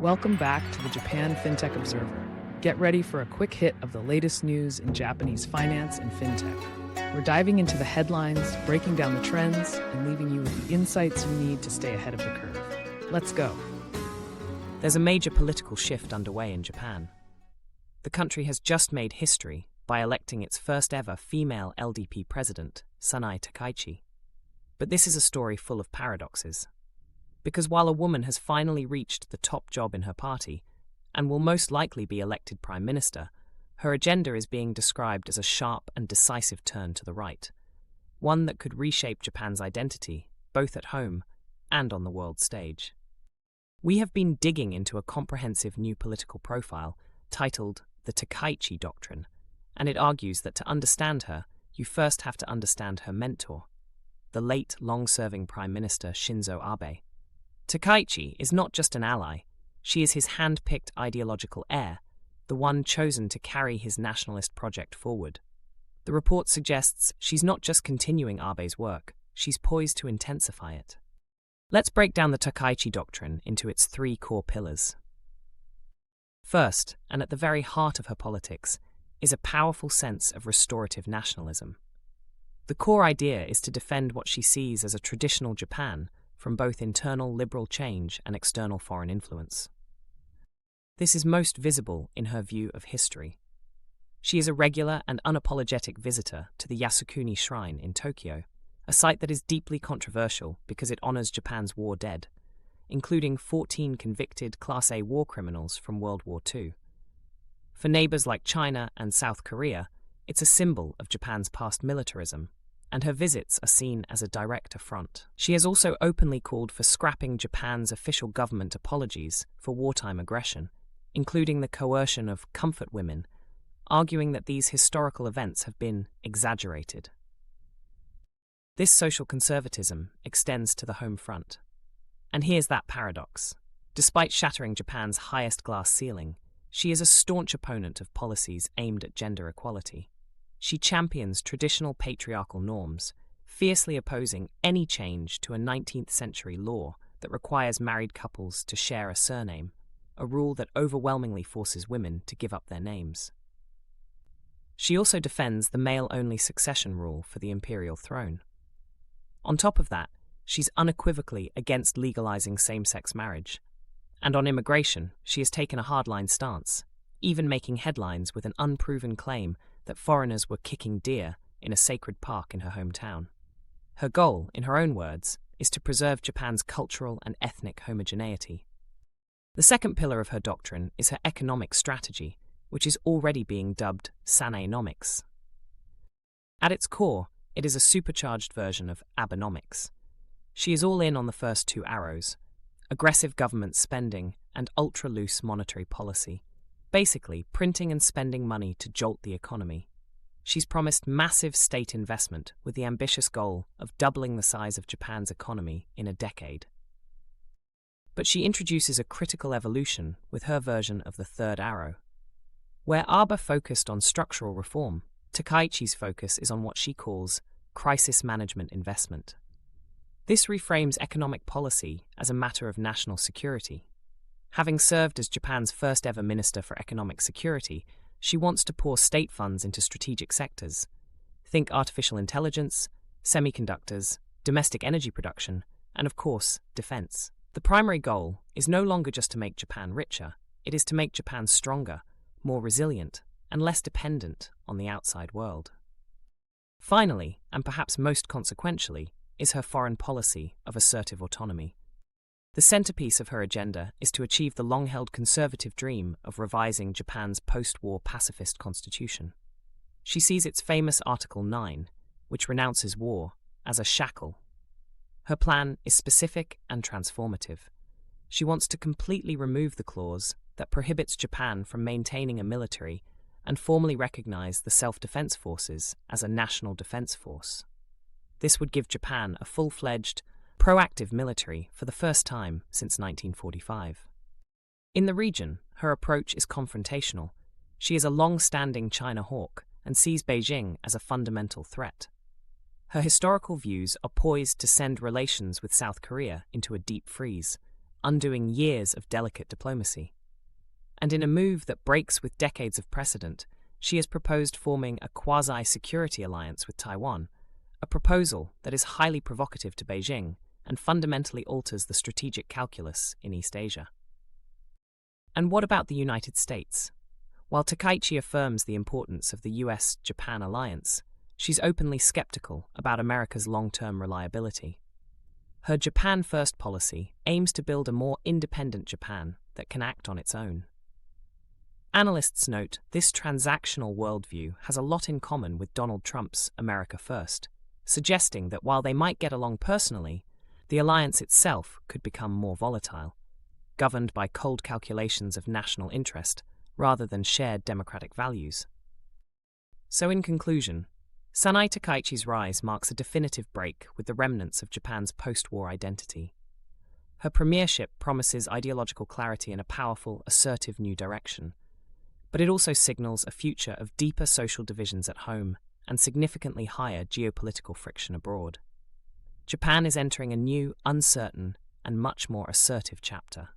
Welcome back to the Japan FinTech Observer. Get ready for a quick hit of the latest news in Japanese finance and fintech. We're diving into the headlines, breaking down the trends, and leaving you with the insights you need to stay ahead of the curve. Let's go. There's a major political shift underway in Japan. The country has just made history by electing its first ever female LDP President, Sanae Takaichi. But this is a story full of paradoxes. Because while a woman has finally reached the top job in her party, and will most likely be elected Prime Minister, her agenda is being described as a sharp and decisive turn to the right, one that could reshape Japan's identity, both at home and on the world stage. We have been digging into a comprehensive new political profile titled the Takaichi Doctrine, and it argues that to understand her, you first have to understand her mentor, the late long-serving Prime Minister Shinzo Abe. Takaichi is not just an ally, she is his hand-picked ideological heir, the one chosen to carry his nationalist project forward. The report suggests she's not just continuing Abe's work, she's poised to intensify it. Let's break down the Takaichi Doctrine into its three core pillars. First, and at the very heart of her politics, is a powerful sense of restorative nationalism. The core idea is to defend what she sees as a traditional Japan from both internal liberal change and external foreign influence. This is most visible in her view of history. She is a regular and unapologetic visitor to the Yasukuni Shrine in Tokyo, a site that is deeply controversial because it honors Japan's war dead, including 14 convicted Class A war criminals from World War II. For neighbors like China and South Korea, it's a symbol of Japan's past militarism, and her visits are seen as a direct affront. She has also openly called for scrapping Japan's official government apologies for wartime aggression, including the coercion of comfort women, arguing that these historical events have been exaggerated. This social conservatism extends to the home front. And here's that paradox. Despite shattering Japan's highest glass ceiling, she is a staunch opponent of policies aimed at gender equality. She champions traditional patriarchal norms, fiercely opposing any change to a 19th century law that requires married couples to share a surname, a rule that overwhelmingly forces women to give up their names. She also defends the male-only succession rule for the imperial throne. On top of that, she's unequivocally against legalizing same-sex marriage. And on immigration, she has taken a hardline stance, even making headlines with an unproven claim that foreigners were kicking deer in a sacred park in her hometown. Her goal, in her own words, is to preserve Japan's cultural and ethnic homogeneity. The second pillar of her doctrine is her economic strategy, which is already being dubbed Sanaenomics. At its core, it is a supercharged version of Abenomics. She is all in on the first two arrows: aggressive government spending and ultra-loose monetary policy, basically printing and spending money to jolt the economy. She's promised massive state investment with the ambitious goal of doubling the size of Japan's economy in a decade. But she introduces a critical evolution with her version of the third arrow. Where Abe focused on structural reform, Takaichi's focus is on what she calls crisis management investment. This reframes economic policy as a matter of national security. Having served as Japan's first ever Minister for Economic Security, she wants to pour state funds into strategic sectors. Think artificial intelligence, semiconductors, domestic energy production, and of course, defense. The primary goal is no longer just to make Japan richer, it is to make Japan stronger, more resilient, and less dependent on the outside world. Finally, and perhaps most consequentially, is her foreign policy of assertive autonomy. The centerpiece of her agenda is to achieve the long-held conservative dream of revising Japan's post-war pacifist constitution. She sees its famous Article 9, which renounces war, as a shackle. Her plan is specific and transformative. She wants to completely remove the clause that prohibits Japan from maintaining a military and formally recognize the self-defense forces as a national defense force. This would give Japan a full-fledged, proactive military for the first time since 1945. In the region, her approach is confrontational. She is a long-standing China hawk and sees Beijing as a fundamental threat. Her historical views are poised to send relations with South Korea into a deep freeze, undoing years of delicate diplomacy. And in a move that breaks with decades of precedent, she has proposed forming a quasi-security alliance with Taiwan, a proposal that is highly provocative to Beijing and fundamentally alters the strategic calculus in East Asia. And what about the United States? While Takaichi affirms the importance of the US-Japan alliance, she's openly skeptical about America's long-term reliability. Her Japan-first policy aims to build a more independent Japan that can act on its own. Analysts note this transactional worldview has a lot in common with Donald Trump's America First, suggesting that while they might get along personally, the alliance itself could become more volatile, governed by cold calculations of national interest rather than shared democratic values. So in conclusion, Sanae Takaichi's rise marks a definitive break with the remnants of Japan's post-war identity. Her premiership promises ideological clarity and a powerful, assertive new direction, but it also signals a future of deeper social divisions at home and significantly higher geopolitical friction abroad. Japan is entering a new, uncertain, and much more assertive chapter.